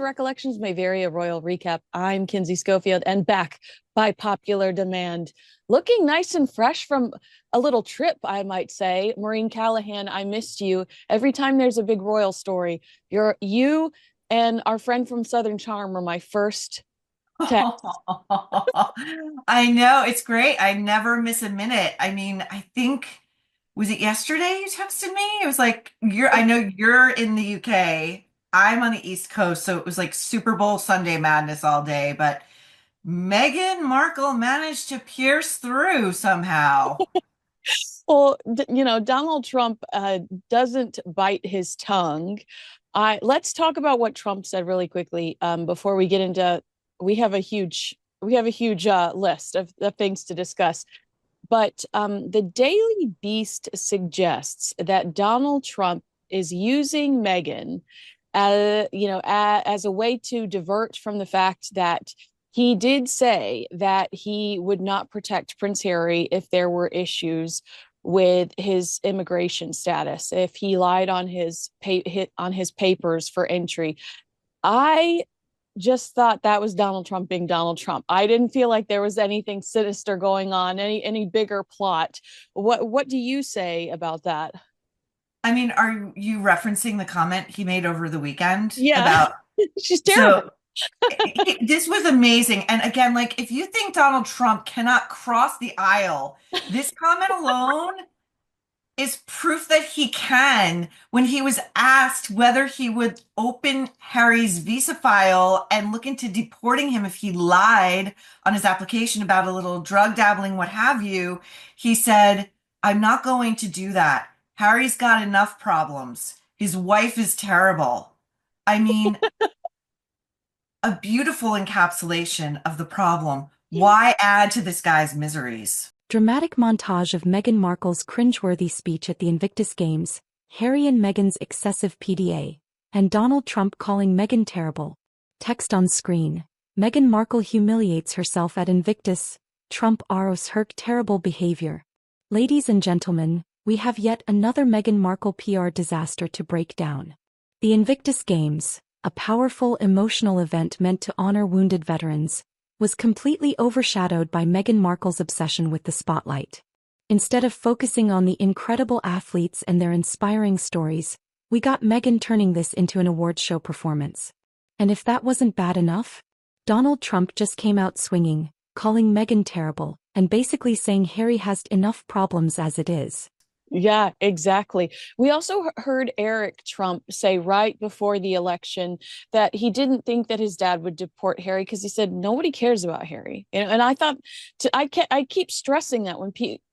recollections may vary. A royal recap. I'm Kinsey Schofield and back by popular demand. Looking nice and fresh from a little trip, I might say. Maureen Callahan, I missed you. Every time there's a big royal story, you and our friend from Southern Charm are my first text. I know, it's great. I never miss a minute. I mean, I think, was it yesterday you texted me? It was like, I know you're in the UK. I'm on the East Coast, so it was like Super Bowl Sunday madness all day, but Meghan Markle managed to pierce through somehow. Well, Donald Trump doesn't bite his tongue. Let's talk about what Trump said really quickly before we get into. We have a huge list of things to discuss. But the Daily Beast suggests that Donald Trump is using Meghan, as a way to divert from the fact that he did say that he would not protect Prince Harry if there were issues with his immigration status, if he lied on his papers for entry. I just thought that was Donald Trump being Donald Trump. I didn't feel like there was anything sinister going on, any bigger plot. What do you say about that? I mean, are you referencing the comment he made over the weekend Yeah, about, she's terrible. so this was amazing. And again, like if you think Donald Trump cannot cross the aisle, this comment alone is proof that he can. When he was asked whether he would open Harry's visa file and look into deporting him if he lied on his application about a little drug dabbling, what have you, he said, I'm not going to do that. Harry's got enough problems. His wife is terrible. I mean, a beautiful encapsulation of the problem. Why add to this guy's miseries? Dramatic montage of Meghan Markle's cringe-worthy speech at the Invictus Games, Harry and Meghan's excessive PDA, and Donald Trump calling Meghan terrible. Text on screen. Meghan Markle humiliates herself at Invictus. Trump arrows her terrible behavior. Ladies and gentlemen, we have yet another Meghan Markle PR disaster to break down. The Invictus Games, a powerful emotional event meant to honor wounded veterans, was completely overshadowed by Meghan Markle's obsession with the spotlight. Instead of focusing on the incredible athletes and their inspiring stories, we got Meghan turning this into an awards show performance. And if that wasn't bad enough, Donald Trump just came out swinging, calling Meghan terrible, and basically saying Harry has enough problems as it is. Yeah, exactly. We also heard Eric Trump say right before the election that he didn't think that his dad would deport Harry because he said nobody cares about Harry. And I thought I keep stressing that when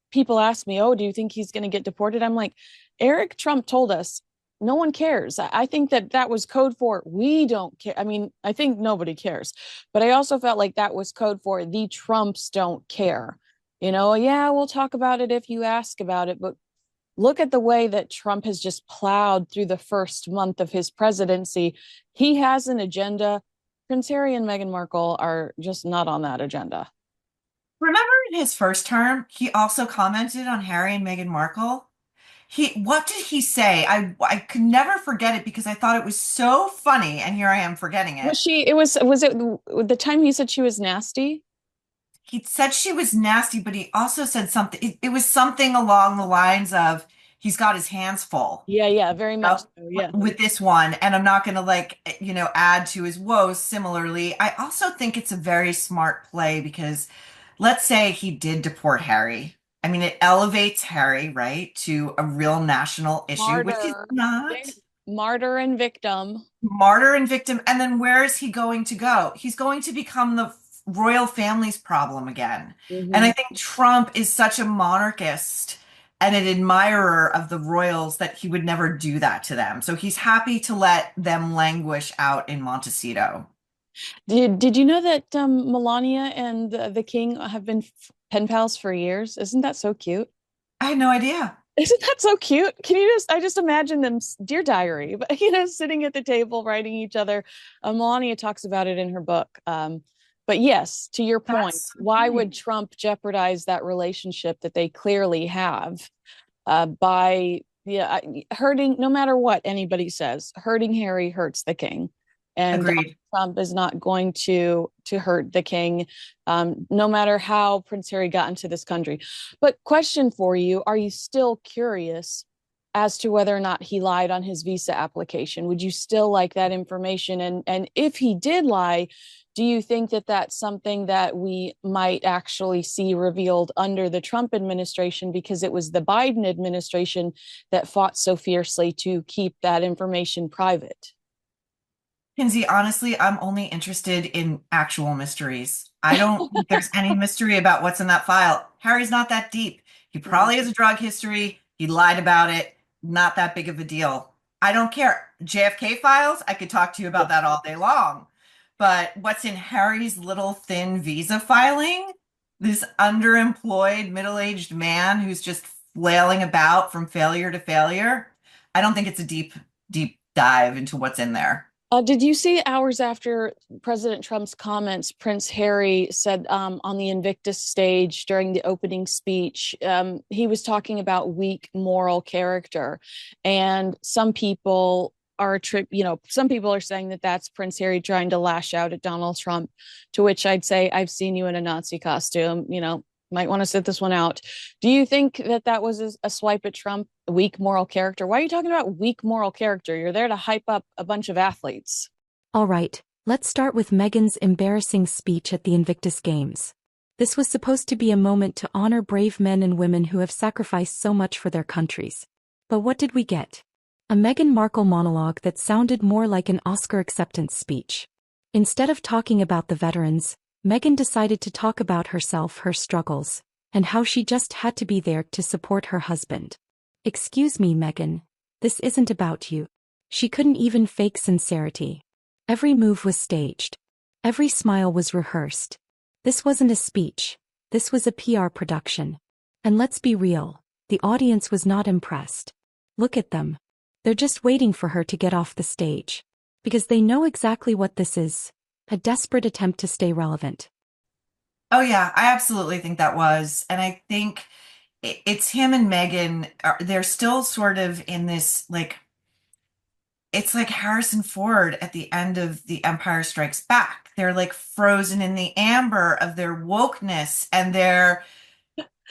people ask me, "Oh, do you think he's going to get deported?" I'm like, Eric Trump told us no one cares. I think that was code for we don't care. I mean, I think nobody cares, but I also felt like that was code for the Trumps don't care. Yeah, we'll talk about it if you ask about it, but look at the way that Trump has just plowed through the first month of his presidency. He has an agenda. Prince Harry and Meghan Markle are just not on that agenda. Remember in his first term, he also commented on Harry and Meghan Markle. What did he say? I could never forget it because I thought it was so funny, and here I am forgetting it. Was it the time he said she was nasty? He said she was nasty, but he also said something. It was something along the lines of he's got his hands full, Yeah, yeah, very much know, so. Yeah. with this one, and I'm not going to add to his woes similarly. I also think it's a very smart play because let's say he did deport Harry. I mean, it elevates Harry, right, to a real national issue, which he's Martyr. not. Martyr and victim. Martyr and victim. And then where is he going to go? He's going to become the royal family's problem again. And I Mhm. think Trump is such a monarchist and an admirer of the royals that he would never do that to them. So he's happy to let them languish out in Montecito. Did you know that Melania and the king have been pen pals for years? Isn't that so cute? I had no idea. Isn't that so cute? I just imagine them, dear diary, but sitting at the table writing each other. Melania talks about it in her book. But yes, to your point, That's so why would funny. Trump jeopardize that relationship that they clearly have by hurting, no matter what anybody says, hurting Harry hurts the king. and Donald Agreed. Trump is not going to hurt the king, no matter how Prince Harry got into this country. But question for you: are you still curious as to whether or not he lied on his visa application? Would you still like that information? And if he did lie, do you think that that's something that we might actually see revealed under the Trump administration, because it was the Biden administration that fought so fiercely to keep that information private? Kinsey, honestly, I'm only interested in actual mysteries. I don't think there's any mystery about what's in that file. Harry's not that deep. He probably has a drug history. He lied about it. Not that big of a deal. I don't care. JFK files, I could talk to you about that all day long. But what's in Harry's little thin visa filing? This underemployed middle-aged man who's just flailing about from failure to failure. I don't think it's a deep dive into what's in there. Did you see hours after President Trump's comments, Prince Harry said on the Invictus stage during the opening speech, he was talking about weak moral character, and some people some people are saying that that's Prince Harry trying to lash out at Donald Trump. To which I'd say, I've seen you in a Nazi costume. Might want to sit this one out. Do you think that that was a swipe at Trump, weak moral character? Why are you talking about weak moral character? You're there to hype up a bunch of athletes. All right, let's start with Meghan's embarrassing speech at the Invictus Games. This was supposed to be a moment to honor brave men and women who have sacrificed so much for their countries. But what did we get? A Meghan Markle monologue that sounded more like an Oscar acceptance speech. Instead of talking about the veterans, Meghan decided to talk about herself, her struggles, and how she just had to be there to support her husband. Excuse me, Meghan. This isn't about you. She couldn't even fake sincerity. Every move was staged. Every smile was rehearsed. This wasn't a speech. This was a PR production. And let's be real, the audience was not impressed. Look at them. They're just waiting for her to get off the stage. Because they know exactly what this is. A desperate attempt to stay relevant. Oh yeah, I absolutely think that was. And I think it's him and Meghan, they're still sort of in this, like, it's like Harrison Ford at the end of The Empire Strikes Back. They're like frozen in the amber of their wokeness and their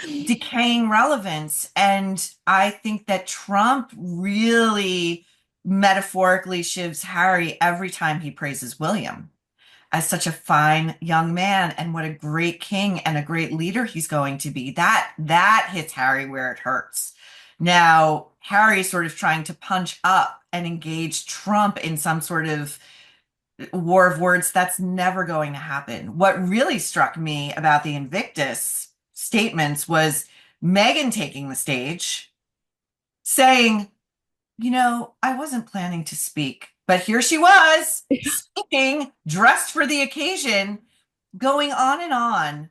decaying relevance. And I think that Trump really metaphorically shivs Harry every time he praises William as such a fine young man and what a great king and a great leader he's going to be. That hits Harry where it hurts. Now, Harry's sort of trying to punch up and engage Trump in some sort of war of words. That's never going to happen. What really struck me about the Invictus statements was Meghan taking the stage, saying, I wasn't planning to speak, but here she was speaking, dressed for the occasion, going on and on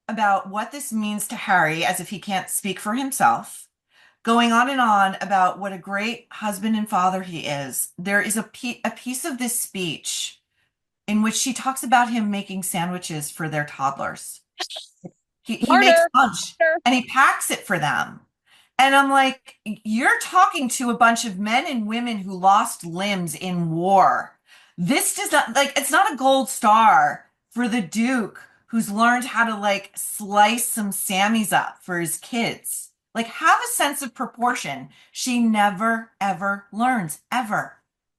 about what this means to Harry as if he can't speak for himself, going on and on about what a great husband and father he is. There is a piece of this speech in which she talks about him making sandwiches for their toddlers. He makes lunch and he packs it for them. And I'm like, you're talking to a bunch of men and women who lost limbs in war. This does not, like, it's not a gold star for the Duke who's learned how to, like, slice some Sammys up for his kids. Like, have a sense of proportion. She never, ever learns, ever.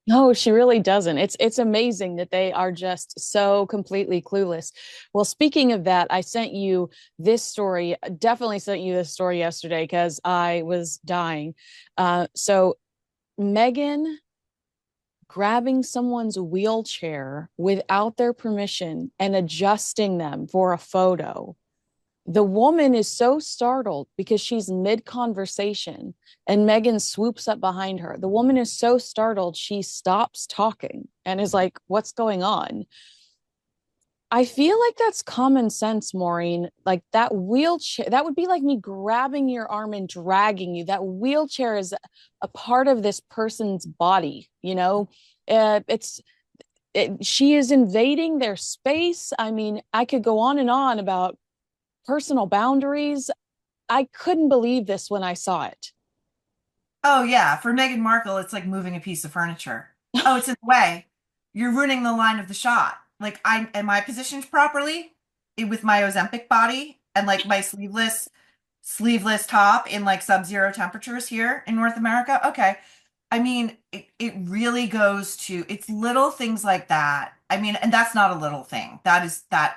No, she really doesn't. It's amazing that they are just so completely clueless. Well, speaking of that, I sent you this story, definitely sent you this story yesterday because I was dying. So Meghan grabbing someone's wheelchair without their permission and adjusting them for a photo. The woman is so startled because she's mid-conversation and Meghan swoops up behind her. The woman is so startled, she stops talking and is like, what's going on? I feel like that's common sense, Maureen. Like that wheelchair, that would be like me grabbing your arm and dragging you. That wheelchair is a part of this person's body, she is invading their space. I mean, I could go on and on about personal boundaries. I couldn't believe this when I saw it. Oh, yeah. For Meghan Markle, it's like moving a piece of furniture. Oh, it's in the way. you're ruining the line of the shot. Like, am I positioned properly with my Ozempic body and like my sleeveless top in like sub-zero temperatures here in North America? Okay. I mean, it really goes to, it's little things like that. I mean, and that's not a little thing. That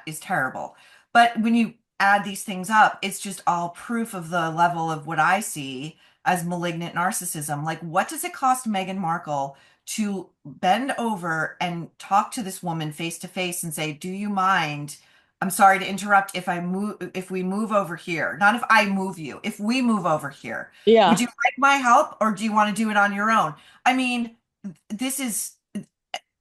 is terrible. But when you add these things up, it's just all proof of the level of what I see as malignant narcissism. Like, what does it cost Meghan Markle to bend over and talk to this woman face to face and say, "Do you mind? I'm sorry to interrupt if we move over here. Not if I move you, if we move over here. Would Yeah. you like my help or do you want to do it on your own?" I mean, this is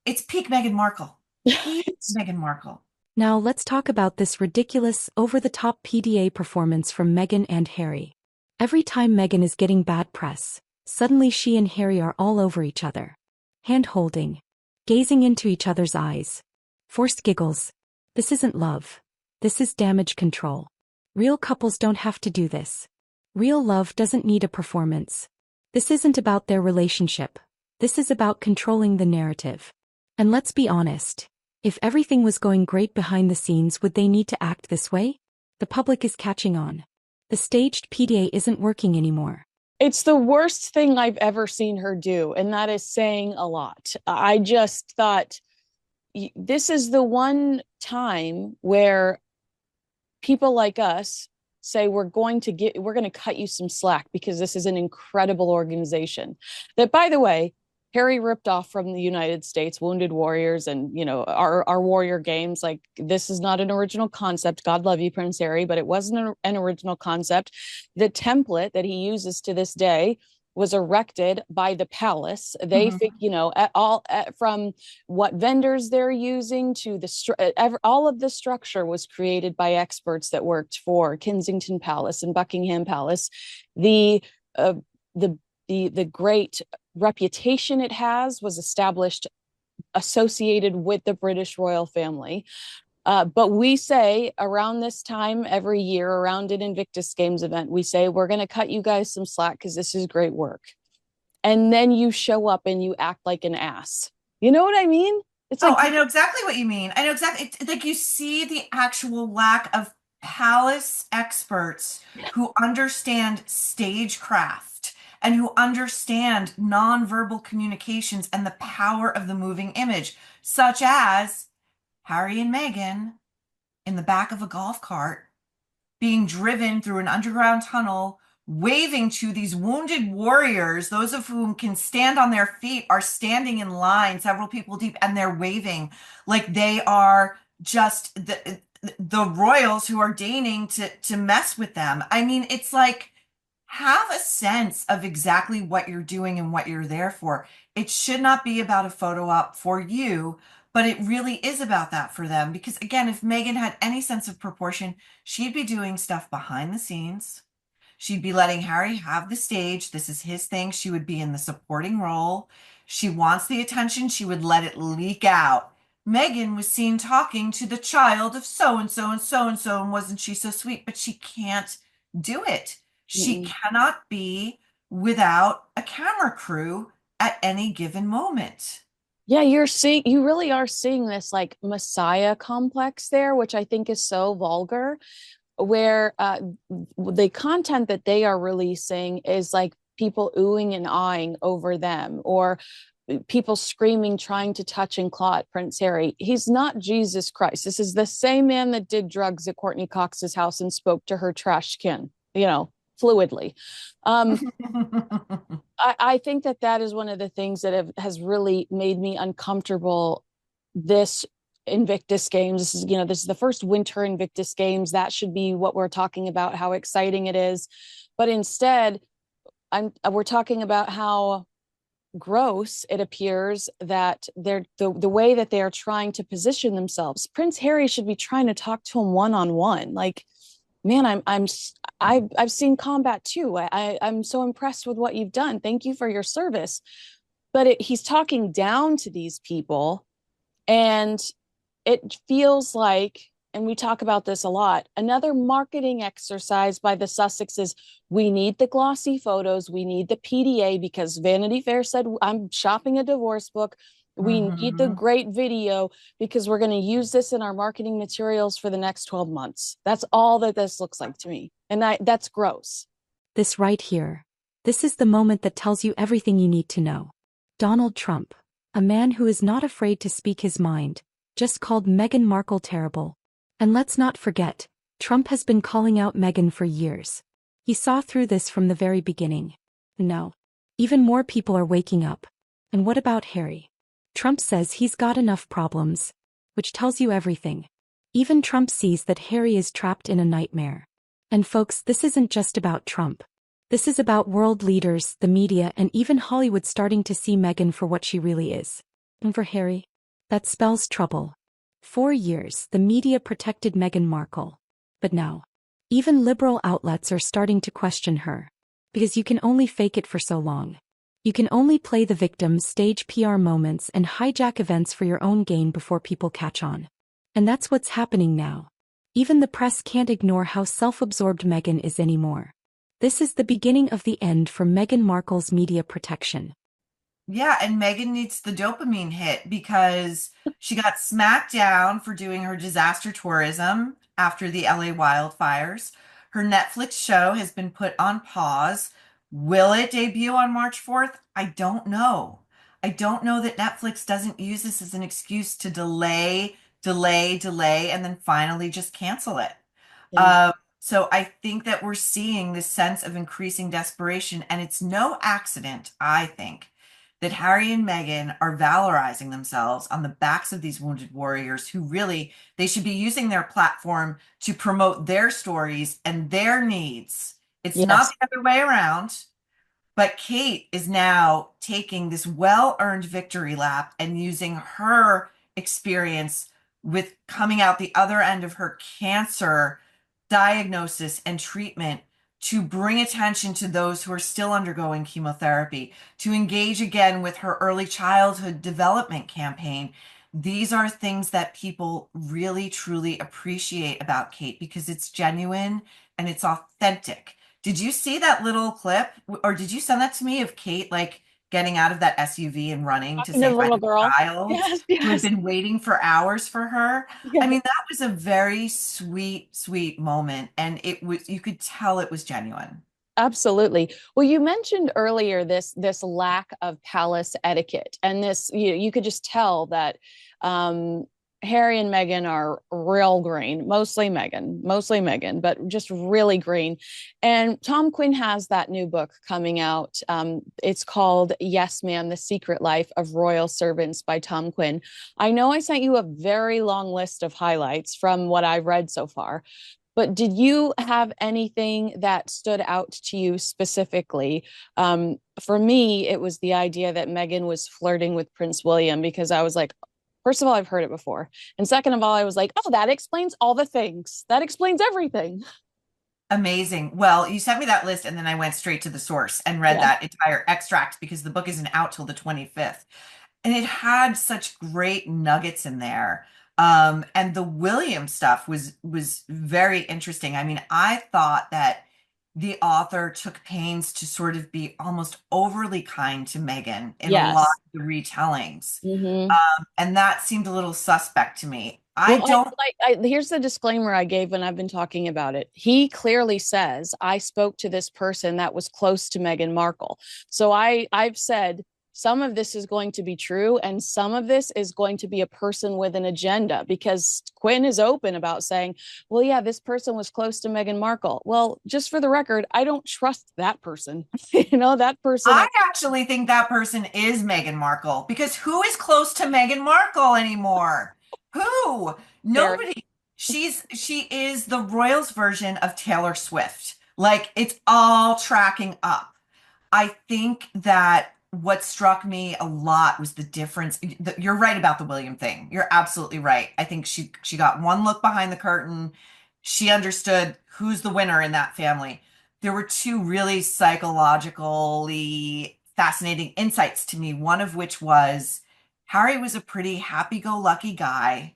it's peak Meghan Markle. Peak Meghan Markle. Now let's talk about this ridiculous, over-the-top PDA performance from Meghan and Harry. Every time Meghan is getting bad press, suddenly she and Harry are all over each other. Hand-holding, gazing into each other's eyes. Forced giggles. This isn't love. This is damage control. Real couples don't have to do this. Real love doesn't need a performance. This isn't about their relationship. This is about controlling the narrative. And let's be honest. If everything was going great behind the scenes, would they need to act this way? The public is catching on. The staged PDA isn't working anymore. It's the worst thing I've ever seen her do, and that is saying a lot. I just thought this is the one time where people like us say we're going to cut you some slack because this is an incredible organization that, by the way, Harry ripped off from the United States, Wounded Warriors, and our Warrior Games. Like, this is not an original concept. God love you, Prince Harry, but it wasn't an original concept. The template that he uses to this day was erected by the palace. They, from what vendors they're using to all of the structure was created by experts that worked for Kensington Palace and Buckingham Palace. The great reputation it has was established associated with the British royal family. But we say around this time every year, around an Invictus Games event, we say, we're going to cut you guys some slack because this is great work. And then you show up and you act like an ass. You know what I mean? It's like, I know exactly what you mean. I know exactly. It's like you see the actual lack of palace experts who understand stagecraft and who understand nonverbal communications and the power of the moving image, such as Harry and Meghan in the back of a golf cart being driven through an underground tunnel, waving to these wounded warriors, those of whom can stand on their feet, are standing in line, several people deep, and they're waving like they are just the royals who are deigning to mess with them. I mean, it's like, have a sense of exactly what you're doing and what you're there for. It should not be about a photo op for you, but it really is about that for them. Because again, if Meghan had any sense of proportion, she'd be doing stuff behind the scenes. She'd be letting Harry have the stage. This is his thing. She would be in the supporting role. She wants the attention. She would let it leak out. Meghan was seen talking to the child of so-and-so and so-and-so, and wasn't she so sweet? But she can't do it. She cannot be without a camera crew at any given moment. Yeah, you really are seeing this like Messiah complex there, which I think is so vulgar, where the content that they are releasing is like people oohing and ahhing over them, or people screaming, trying to touch and claw at Prince Harry. He's not Jesus Christ. This is the same man that did drugs at Courtney Cox's house and spoke to her trash can, fluidly. I think that is one of the things that has really made me uncomfortable this Invictus Games. This is the first winter Invictus Games. That should be what we're talking about, how exciting it is. But instead, we're talking about how gross it appears that they're the way that they are trying to position themselves. Prince Harry should be trying to talk to him one-on-one. Like, man, I've seen combat too. I'm so impressed with what you've done. Thank you for your service. But he's talking down to these people, and it feels like, and we talk about this a lot, another marketing exercise by the Sussexes. We need the glossy photos. We need the PDA because Vanity Fair said, I'm shopping a divorce book. We need the Mhm. great video because we're going to use this in our marketing materials for the next 12 months. That's all that this looks like to me. And that's gross. This right here. This is the moment that tells you everything you need to know. Donald Trump, a man who is not afraid to speak his mind, just called Meghan Markle terrible. And let's not forget, Trump has been calling out Meghan for years. He saw through this from the very beginning. No. Even more people are waking up. And what about Harry? Trump says he's got enough problems, which tells you everything. Even Trump sees that Harry is trapped in a nightmare. And folks, this isn't just about Trump. This is about world leaders, the media, and even Hollywood starting to see Meghan for what she really is. And for Harry, that spells trouble. For years, the media protected Meghan Markle. But now, even liberal outlets are starting to question her. Because you can only fake it for so long. You can only play the victim, stage PR moments, and hijack events for your own gain before people catch on. And that's what's happening now. Even the press can't ignore how self-absorbed Meghan is anymore. This is the beginning of the end for Meghan Markle's media protection. Yeah, and Megan needs the dopamine hit because she got smacked down for doing her disaster tourism after the LA wildfires. Her Netflix show has been put on pause. Will it debut on March 4th? I don't know. I don't know that Netflix doesn't use this as an excuse to delay, and then finally just cancel it. Yeah. So I think that we're seeing this sense of increasing desperation, and it's no accident, I think, that Harry and Meghan are valorizing themselves on the backs of these wounded warriors who really, they should be using their platform to promote their stories and their needs. It's not Yes. the other way around. But Kate is now taking this well-earned victory lap and using her experience with coming out the other end of her cancer diagnosis and treatment to bring attention to those who are still undergoing chemotherapy, to engage again with her early childhood development campaign. These are things that people really, truly appreciate about Kate because it's genuine and it's authentic. Did you see that little clip, or did you send that to me of Kate like getting out of that SUV and running to Talking to say the hi little to the girl. child Yes, who had yes, been waiting for hours for her? I yes. mean, that was a very sweet, sweet moment, and it was, you could tell it was genuine. Absolutely. Well, you mentioned earlier this lack of palace etiquette, and this you could just tell that um, Harry and Meghan are real green, mostly Meghan, but just really green. And Tom Quinn has that new book coming out. It's called Yes, Ma'am: The Secret Life of Royal Servants by Tom Quinn. I know I sent you a very long list of highlights from what I've read so far. But did you have anything that stood out to you specifically? For me, it was the idea that Meghan was flirting with Prince William because I was like, first of all, I've heard it before. And second of all, I was like, oh, that explains all the things. That explains everything. Amazing. Well, you sent me that list, and then I went straight to the source and read Yeah. that entire extract because the book isn't out till the 25th. And it had such great nuggets in there. And the William stuff was very interesting. I mean, I thought that the author took pains to sort of be almost overly kind to Megan in a lot Yes. of the retellings. Mm-hmm. And that seemed a little suspect to me. I Well, don't here's the disclaimer I gave when I've been talking about it. He clearly says I spoke to this person that was close to Meghan Markle. So I've said some of this is going to be true, and some of this is going to be a person with an agenda because Quinn is open about saying, well, yeah, this person was close to Meghan Markle. Well, just for the record, I don't trust that person. That person. I actually think that person is Meghan Markle because who is close to Meghan Markle anymore? Who? Harry. Nobody. She is the Royals version of Taylor Swift. Like it's all tracking up. I think that what struck me a lot was the difference. You're right about the William thing. You're absolutely right. I think she got one look behind the curtain. She understood who's the winner in that family. There were two really psychologically fascinating insights to me, one of which was Harry was a pretty happy-go-lucky guy,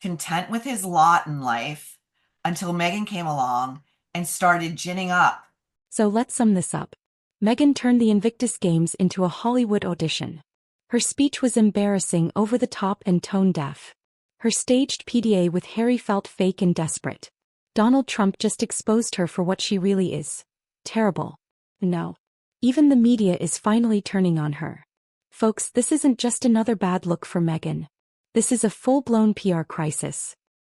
content with his lot in life until Meghan came along and started ginning up. So let's sum this up. Meghan turned the Invictus Games into a Hollywood audition. Her speech was embarrassing, over the top, and tone deaf. Her staged PDA with Harry felt fake and desperate. Donald Trump just exposed her for what she really is. Terrible. No. Even the media is finally turning on her. Folks, this isn't just another bad look for Meghan. This is a full-blown PR crisis.